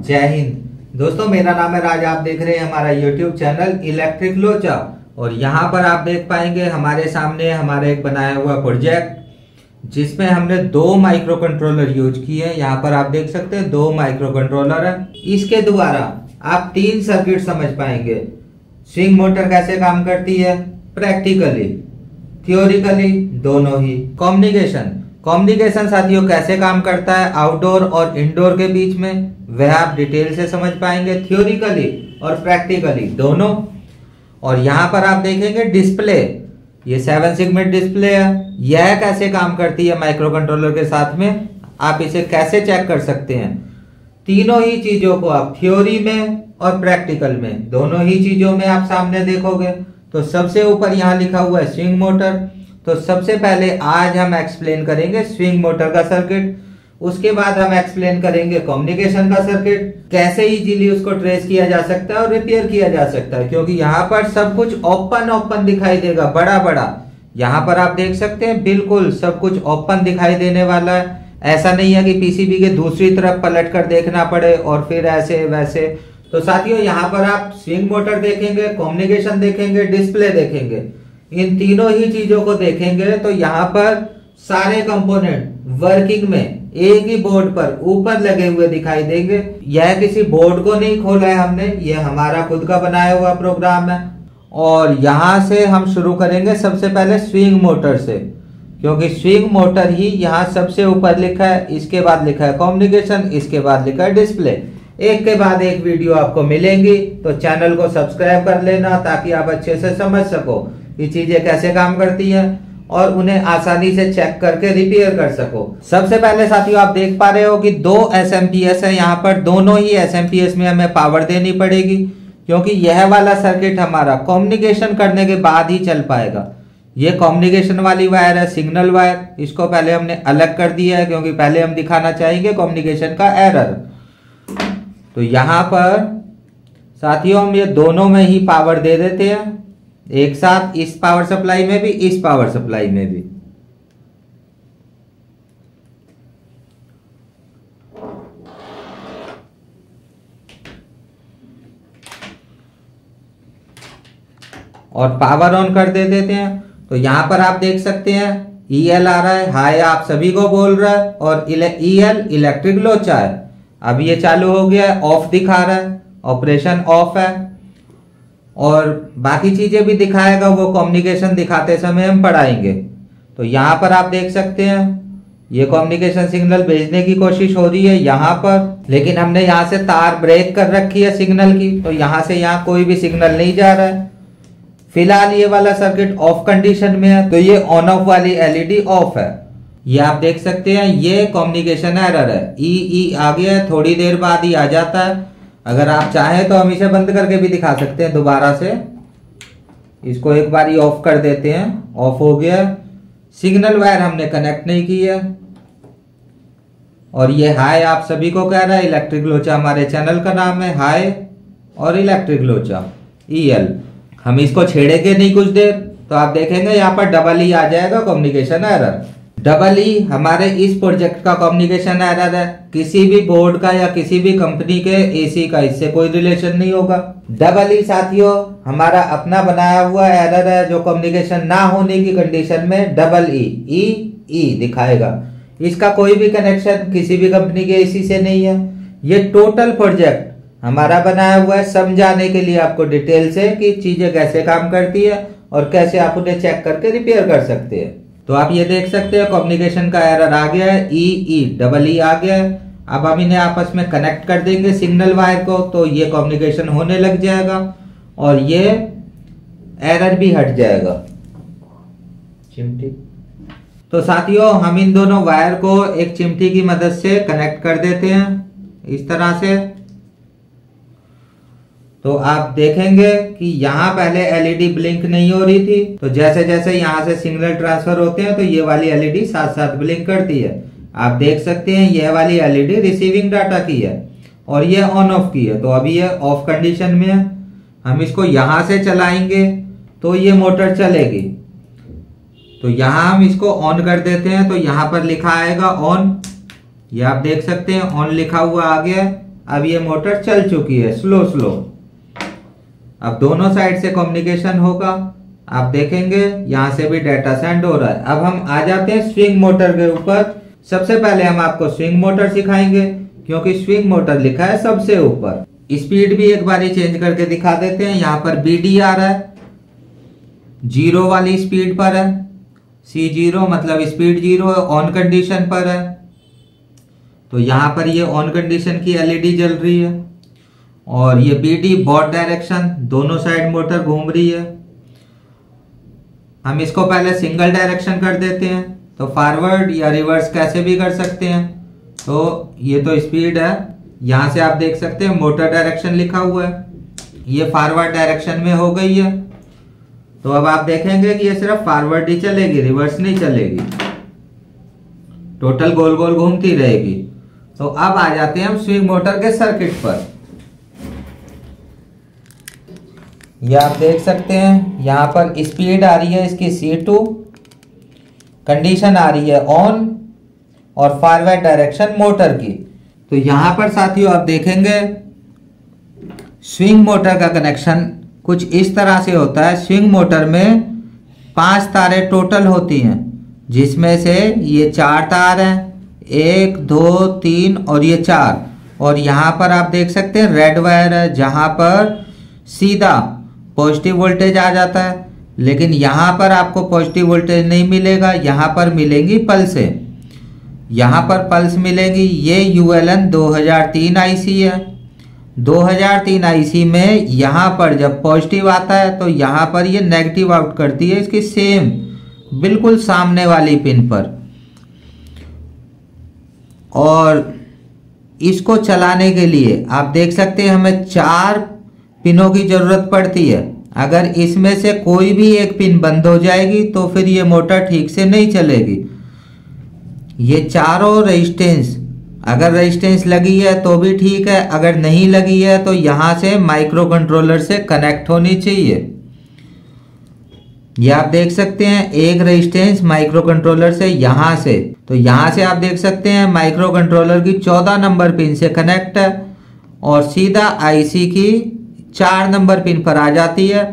जय हिंद दोस्तों, मेरा नाम है राज। आप देख रहे हैं हमारा YouTube चैनल इलेक्ट्रिक लोचा। और यहाँ पर आप देख पाएंगे हमारे सामने हमारा एक बनाया हुआ प्रोजेक्ट जिसमें हमने 2 माइक्रो कंट्रोलर यूज किए हैं। यहाँ पर आप देख सकते हैं 2 माइक्रो कंट्रोलर है। इसके द्वारा आप 3 सर्किट समझ पाएंगे। स्विंग मोटर कैसे काम करती है, प्रैक्टिकली, थियोरिकली, दोनों ही। कम्युनिकेशन साथियों कैसे काम करता है आउटडोर और इंडोर के बीच में, वह आप डिटेल से समझ पाएंगे, थियोरिकली और प्रैक्टिकली दोनों। और यहाँ पर आप देखेंगे डिस्प्ले, ये 7 सेगमेंट डिस्प्ले है। यह कैसे काम करती है माइक्रो कंट्रोलर के साथ में, आप इसे कैसे चेक कर सकते हैं। तीनों ही चीजों को आप थ्योरी में और प्रैक्टिकल में, दोनों ही चीजों में आप सामने देखोगे। तो सबसे ऊपर यहाँ लिखा हुआ है स्विंग मोटर। तो सबसे पहले आज हम एक्सप्लेन करेंगे स्विंग मोटर का सर्किट। उसके बाद हम एक्सप्लेन करेंगे कम्युनिकेशन का सर्किट, कैसे इजीली उसको ट्रेस किया जा सकता है और रिपेयर किया जा सकता है, क्योंकि यहाँ पर सब कुछ ओपन दिखाई देगा, बड़ा बड़ा। यहाँ पर आप देख सकते हैं बिल्कुल सब कुछ ओपन दिखाई देने वाला है। ऐसा नहीं है कि पीसीबी के दूसरी तरफ पलट कर देखना पड़े और फिर ऐसे वैसे। तो साथियों यहाँ पर आप स्विंग मोटर देखेंगे, कम्युनिकेशन देखेंगे, डिस्प्ले देखेंगे। इन तीनों ही चीजों को देखेंगे तो यहाँ पर सारे कंपोनेंट वर्किंग में एक ही बोर्ड पर ऊपर लगे हुए दिखाई देंगे। यह किसी बोर्ड को नहीं खोला है हमने, यह हमारा खुद का बनाया हुआ प्रोग्राम है। और यहाँ से हम शुरू करेंगे सबसे पहले स्विंग मोटर से, क्योंकि स्विंग मोटर ही यहाँ सबसे ऊपर लिखा है। इसके बाद लिखा है कम्युनिकेशन, इसके बाद लिखा है डिस्प्ले। एक के बाद एक वीडियो आपको मिलेंगी, तो चैनल को सब्सक्राइब कर लेना ताकि आप अच्छे से समझ सको कि चीजें कैसे काम करती हैं और उन्हें आसानी से चेक करके रिपेयर कर सको। सबसे पहले साथियों आप देख पा रहे हो कि 2 एसएमपीएस है। यहाँ पर दोनों ही एसएमपीएस में हमें पावर देनी पड़ेगी, क्योंकि यह वाला सर्किट हमारा कम्युनिकेशन करने के बाद ही चल पाएगा। ये कम्युनिकेशन वाली वायर है, सिग्नल वायर। इसको पहले हमने अलग कर दिया है, क्योंकि पहले हम दिखाना चाहेंगे कम्युनिकेशन का एरर। तो यहाँ पर साथियों हम ये दोनों में ही पावर दे देते हैं एक साथ, इस पावर सप्लाई में भी, इस पावर सप्लाई में भी। और पावर ऑन कर दे देते हैं। तो यहां पर आप देख सकते हैं EL आ रहा है, हाय आप सभी को बोल रहा है। और EL इलेक्ट्रिक लोचा है। अब ये चालू हो गया है, ऑफ दिखा रहा है, ऑपरेशन ऑफ है। और बाकी चीजें भी दिखाएगा, वो कम्युनिकेशन दिखाते समय हम पढ़ाएंगे। तो यहाँ पर आप देख सकते हैं ये कम्युनिकेशन सिग्नल भेजने की कोशिश हो रही है यहाँ पर, लेकिन हमने यहाँ से तार ब्रेक कर रखी है सिग्नल की, तो यहाँ से यहाँ कोई भी सिग्नल नहीं जा रहा है। फिलहाल ये वाला सर्किट ऑफ कंडीशन में है, तो ये ऑन ऑफ वाली LED ऑफ है। ये आप देख सकते हैं ये कम्युनिकेशन एरर है, ई आ गया है, थोड़ी देर बाद ही आ जाता है। अगर आप चाहें तो हम इसे बंद करके भी दिखा सकते हैं दोबारा से। इसको एक बार ही ऑफ कर देते हैं, ऑफ हो गया। सिग्नल वायर हमने कनेक्ट नहीं की है। और ये हाय आप सभी को कह रहा है। इलेक्ट्रिक लोचा हमारे चैनल का नाम है, हाय और इलेक्ट्रिक लोचा EL। हम इसको छेड़ेंगे नहीं कुछ देर, तो आप देखेंगे यहाँ पर डबल E आ जाएगा, कम्युनिकेशन एरर। डबल E हमारे इस प्रोजेक्ट का कम्युनिकेशन एरर है। किसी भी बोर्ड का या किसी भी कंपनी के AC का इससे कोई रिलेशन नहीं होगा। डबल E साथियों हमारा अपना बनाया हुआ एरर है, जो कम्युनिकेशन ना होने की कंडीशन में डबल E दिखाएगा। इसका कोई भी कनेक्शन किसी भी कंपनी के AC से नहीं है। ये टोटल प्रोजेक्ट हमारा बनाया हुआ है समझाने के लिए आपको डिटेल से कि चीजें कैसे काम करती है और कैसे आप उन्हें चेक करके रिपेयर कर सकते हैं। तो आप ये देख सकते हैं कम्युनिकेशन का एरर आ गया है, डबल E आ गया है। अब हम इन्हें आपस में कनेक्ट कर देंगे सिग्नल वायर को, तो ये कम्युनिकेशन होने लग जाएगा और ये एरर भी हट जाएगा। चिमटी। तो साथियों हम इन दोनों वायर को एक चिमटी की मदद से कनेक्ट कर देते हैं इस तरह से। तो आप देखेंगे कि यहाँ पहले LED ब्लिंक नहीं हो रही थी, तो जैसे जैसे यहाँ से सिग्नल ट्रांसफर होते हैं तो ये वाली LED साथ साथ ब्लिंक करती है। आप देख सकते हैं यह वाली LED रिसीविंग डाटा की है और ये ऑन ऑफ की है। तो अभी ये ऑफ कंडीशन में है। हम इसको यहाँ से चलाएंगे तो ये मोटर चलेगी। तो यहाँ हम इसको ऑन कर देते हैं, तो यहाँ पर लिखा आएगा ऑन। ये आप देख सकते हैं ऑन लिखा हुआ आ गया। अब ये मोटर चल चुकी है स्लो स्लो। अब दोनों साइड से कम्युनिकेशन होगा। आप देखेंगे यहां से भी डाटा सेंड हो रहा है। अब हम आ जाते हैं स्विंग मोटर के ऊपर। सबसे पहले हम आपको स्विंग मोटर सिखाएंगे क्योंकि स्विंग मोटर लिखा है सबसे ऊपर। स्पीड भी एक बारी चेंज करके दिखा देते हैं। यहाँ पर BD आ रहा है, 0 वाली स्पीड पर है। C0 मतलब स्पीड 0 है, ऑन कंडीशन पर है। तो यहाँ पर ये ऑन कंडीशन की LED जल रही है। और ये BD बोथ डायरेक्शन, दोनों साइड मोटर घूम रही है। हम इसको पहले सिंगल डायरेक्शन कर देते हैं, तो फॉरवर्ड या रिवर्स कैसे भी कर सकते हैं। तो ये तो स्पीड है, यहां से आप देख सकते हैं मोटर डायरेक्शन लिखा हुआ है, ये फॉरवर्ड डायरेक्शन में हो गई है। तो अब आप देखेंगे कि ये सिर्फ फॉरवर्ड ही चलेगी, रिवर्स नहीं चलेगी, टोटल गोल गोल घूमती रहेगी। तो अब आ जाते हैं हम स्विंग मोटर के सर्किट पर। ये आप देख सकते हैं यहाँ पर स्पीड आ रही है इसकी C2, कंडीशन आ रही है ऑन और फॉरवर्ड डायरेक्शन मोटर की। तो यहाँ पर साथियों आप देखेंगे स्विंग मोटर का कनेक्शन कुछ इस तरह से होता है। स्विंग मोटर में 5 तारें टोटल होती हैं, जिसमें से ये 4 तार हैं, 1 2 3 और ये 4। और यहाँ पर आप देख सकते हैं रेड वायर है जहाँ पर सीधा पॉजिटिव वोल्टेज आ जाता है। लेकिन यहाँ पर आपको पॉजिटिव वोल्टेज नहीं मिलेगा, यहाँ पर मिलेंगी पल्सें। यहाँ पर पल्स मिलेगी। ये ULN 2003 IC है। 2003 IC में यहाँ पर जब पॉजिटिव आता है तो यहाँ पर ये नेगेटिव आउट करती है इसकी सेम बिल्कुल सामने वाली पिन पर। और इसको चलाने के लिए आप देख सकते हैं हमें 4 पिनों की जरूरत पड़ती है। अगर इसमें से कोई भी एक पिन बंद हो जाएगी तो फिर ये मोटर ठीक से नहीं चलेगी। ये चारों रेजिस्टेंस, अगर रेजिस्टेंस लगी है तो भी ठीक है, अगर नहीं लगी है तो यहां से माइक्रो कंट्रोलर से कनेक्ट होनी चाहिए। ये आप देख सकते हैं एक रेजिस्टेंस माइक्रो कंट्रोलर से यहां से, तो यहां से आप देख सकते हैं माइक्रो कंट्रोलर की 14 नंबर पिन से कनेक्ट है और सीधा IC की 4 नंबर पिन पर आ जाती है।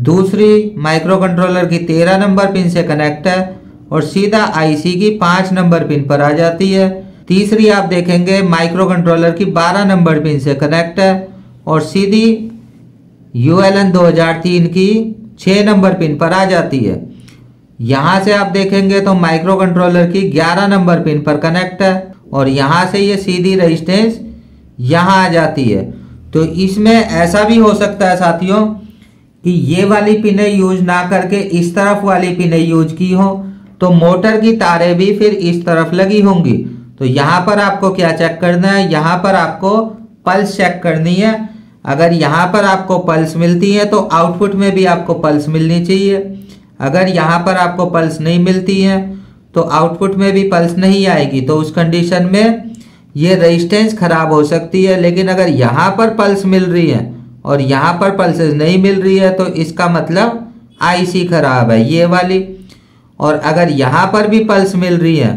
दूसरी माइक्रो कंट्रोलर की 13 नंबर पिन से कनेक्ट है और सीधा IC की 5 नंबर पिन पर आ जाती है। तीसरी आप देखेंगे माइक्रो कंट्रोलर की 12 नंबर पिन से कनेक्ट है और सीधी ULN 2003 की 6 नंबर पिन पर आ जाती है। यहां से आप देखेंगे तो माइक्रो कंट्रोलर की 11 नंबर पिन पर कनेक्ट है और यहां से ये सीधी रेजिस्टेंस यहां आ जाती है। तो इसमें ऐसा भी हो सकता है साथियों कि ये वाली पिनें यूज ना करके इस तरफ वाली पिनें यूज की हो, तो मोटर की तारें भी फिर इस तरफ लगी होंगी। तो यहाँ पर आपको क्या चेक करना है, यहाँ पर आपको पल्स चेक करनी है। अगर यहाँ पर आपको पल्स मिलती है तो आउटपुट में भी आपको पल्स मिलनी चाहिए। अगर यहाँ पर आपको पल्स नहीं मिलती है तो आउटपुट में भी पल्स नहीं आएगी। तो उस कंडीशन में ये रेजिस्टेंस खराब हो सकती है। लेकिन अगर यहाँ पर पल्स मिल रही है और यहाँ पर पल्सेस नहीं मिल रही है तो इसका मतलब IC खराब है ये वाली। और अगर यहाँ पर भी पल्स मिल रही है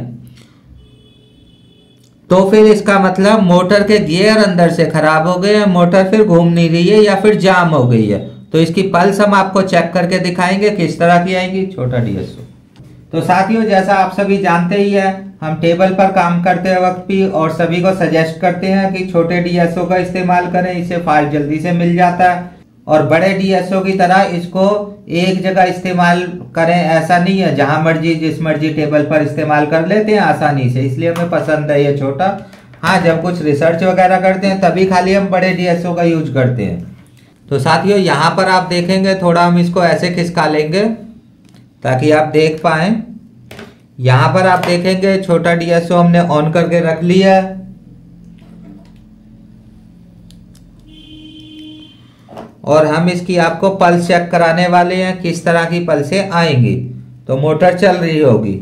तो फिर इसका मतलब मोटर के गियर अंदर से खराब हो गए हैं, मोटर फिर घूम नहीं रही है या फिर जाम हो गई है। तो इसकी पल्स हम आपको चेक करके दिखाएंगे किस तरह की आएगी। छोटा DSO। तो साथियों जैसा आप सभी जानते ही है, हम टेबल पर काम करते वक्त भी और सभी को सजेस्ट करते हैं कि छोटे DSO का इस्तेमाल करें, इससे फाइल जल्दी से मिल जाता है। और बड़े DSO की तरह इसको एक जगह इस्तेमाल करें ऐसा नहीं है, जहां मर्जी जिस मर्जी टेबल पर इस्तेमाल कर लेते हैं आसानी से, इसलिए हमें पसंद है ये छोटा। हाँ, जब कुछ रिसर्च वगैरह करते हैं तभी खाली हम बड़े DSO का यूज करते हैं। तो साथियों यहाँ पर आप देखेंगे थोड़ा हम इसको ऐसे खिसका लेंगे ताकि आप देख पाए। यहाँ पर आप देखेंगे छोटा DSO हमने ऑन करके रख लिया है और हम इसकी आपको पल्स चेक कराने वाले हैं किस तरह की पल्सें आएंगी। तो मोटर चल रही होगी।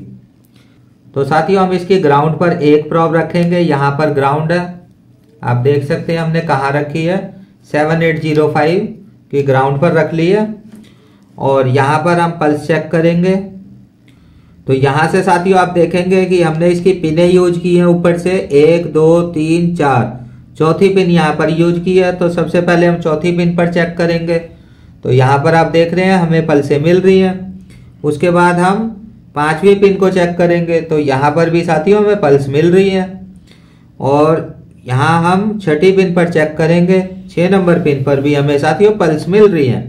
तो साथियों हम इसकी ग्राउंड पर एक प्रोब रखेंगे। यहाँ पर ग्राउंड है, आप देख सकते हैं हमने कहाँ रखी है, 7805 की ग्राउंड पर रख ली है। और यहाँ पर हम पल्स चेक करेंगे। तो यहाँ से साथियों आप देखेंगे कि हमने इसकी पिनें यूज की हैं ऊपर से 1 2 3 4 चौथी पिन यहाँ पर यूज की है। तो सबसे पहले हम चौथी पिन पर चेक करेंगे। तो यहाँ पर आप देख रहे हैं हमें पल्सें मिल रही हैं। उसके बाद हम पांचवी पिन को चेक करेंगे। तो यहाँ पर भी साथियों हमें पल्स मिल रही है। और यहाँ हम छठी पिन पर चेक करेंगे। 6 नंबर पिन पर भी हमें साथियों पल्स मिल रही है।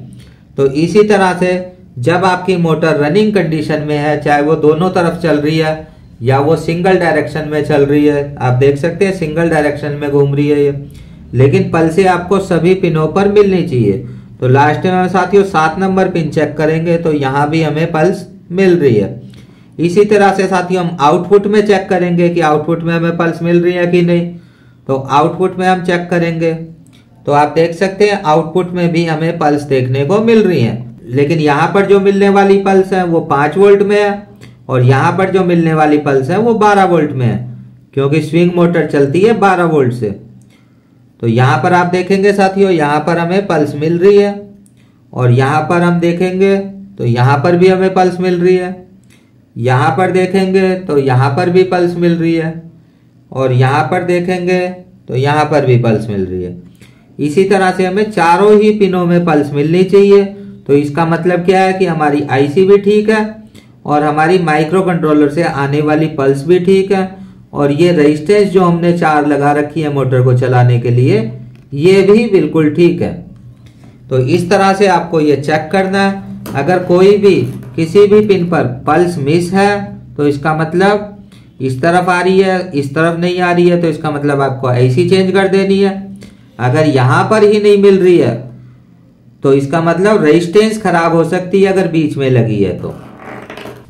तो इसी तरह से जब आपकी मोटर रनिंग कंडीशन में है, चाहे वो दोनों तरफ चल रही है या वो सिंगल डायरेक्शन में चल रही है, आप देख सकते हैं सिंगल डायरेक्शन में घूम रही है ये, लेकिन पल्सें आपको सभी पिनों पर मिलनी चाहिए। तो लास्ट में साथियों 7 नंबर पिन चेक करेंगे। तो यहाँ भी हमें पल्स मिल रही है। इसी तरह से साथियों हम आउटपुट में चेक करेंगे कि आउटपुट में हमें पल्स मिल रही है कि नहीं। तो आउटपुट में हम चेक करेंगे तो आप देख सकते हैं आउटपुट में भी हमें पल्स देखने को मिल रही है। लेकिन यहाँ पर जो मिलने वाली पल्स है वो 5 वोल्ट में है और यहाँ पर जो मिलने वाली पल्स है वो 12 वोल्ट में है, क्योंकि स्विंग मोटर चलती है 12 वोल्ट से। तो यहाँ पर आप देखेंगे साथियों यहाँ पर हमें पल्स मिल रही है और यहाँ पर हम देखेंगे तो यहाँ पर भी हमें पल्स मिल रही है। यहाँ पर देखेंगे तो यहाँ पर भी पल्स मिल रही है और यहाँ पर देखेंगे तो यहाँ पर भी पल्स मिल रही है। इसी तरह से हमें चारों ही पिनों में पल्स मिलनी चाहिए। तो इसका मतलब क्या है कि हमारी आईसी भी ठीक है और हमारी माइक्रो कंट्रोलर से आने वाली पल्स भी ठीक है और ये रेजिस्टेंस जो हमने 4 लगा रखी है मोटर को चलाने के लिए ये भी बिल्कुल ठीक है। तो इस तरह से आपको ये चेक करना है। अगर कोई भी किसी भी पिन पर पल्स मिस है तो इसका मतलब इस तरफ आ रही है, इस तरफ नहीं आ रही है, तो इसका मतलब आपको आईसी चेंज कर देनी है। अगर यहाँ पर ही नहीं मिल रही है तो इसका मतलब रेजिस्टेंस खराब हो सकती है अगर बीच में लगी है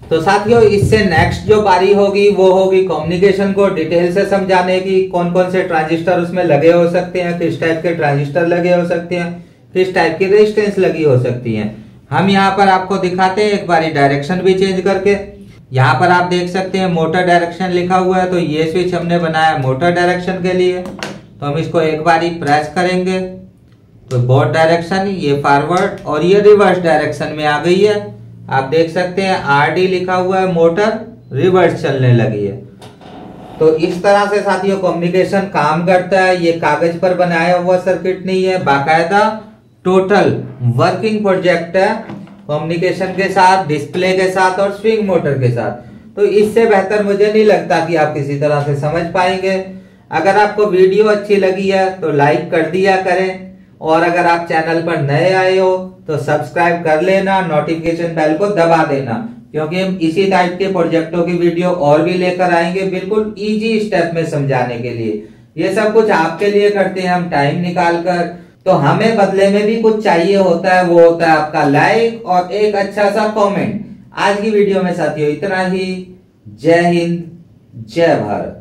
तो साथियों इससे नेक्स्ट जो बारी होगी वो होगी कम्युनिकेशन को डिटेल से समझाने की। कौन कौन से ट्रांजिस्टर उसमें लगे हो सकते हैं, किस टाइप के ट्रांजिस्टर लगे हो सकते हैं, किस टाइप की रेजिस्टेंस लगी हो सकती है। हम यहाँ पर आपको दिखाते हैं एक बारी डायरेक्शन भी चेंज करके। यहाँ पर आप देख सकते हैं मोटर डायरेक्शन लिखा हुआ है। तो ये स्विच हमने बनाया मोटर डायरेक्शन के लिए। तो हम इसको एक बारी प्रेस करेंगे तो बोथ डायरेक्शन ये फॉरवर्ड और ये रिवर्स डायरेक्शन में आ गई है। आप देख सकते हैं आरडी लिखा हुआ है, मोटर रिवर्स चलने लगी है। तो इस तरह से साथियों कम्युनिकेशन काम करता है। ये कागज पर बनाया हुआ सर्किट नहीं है, बाकायदा टोटल वर्किंग प्रोजेक्ट है कम्युनिकेशन के साथ, डिस्प्ले के साथ और स्विंग मोटर के साथ। तो इससे बेहतर मुझे नहीं लगता कि आप किसी तरह से समझ पाएंगे। अगर आपको वीडियो अच्छी लगी है तो लाइक कर दिया करें और अगर आप चैनल पर नए आए हो तो सब्सक्राइब कर लेना, नोटिफिकेशन बेल को दबा देना, क्योंकि हम इसी टाइप के प्रोजेक्टों की वीडियो और भी लेकर आएंगे बिल्कुल इजी स्टेप में समझाने के लिए। ये सब कुछ आपके लिए करते हैं हम टाइम निकाल कर। तो हमें बदले में भी कुछ चाहिए होता है, वो होता है आपका लाइक और एक अच्छा सा कमेंट। आज की वीडियो में साथियों इतना ही। जय हिंद, जय भारत।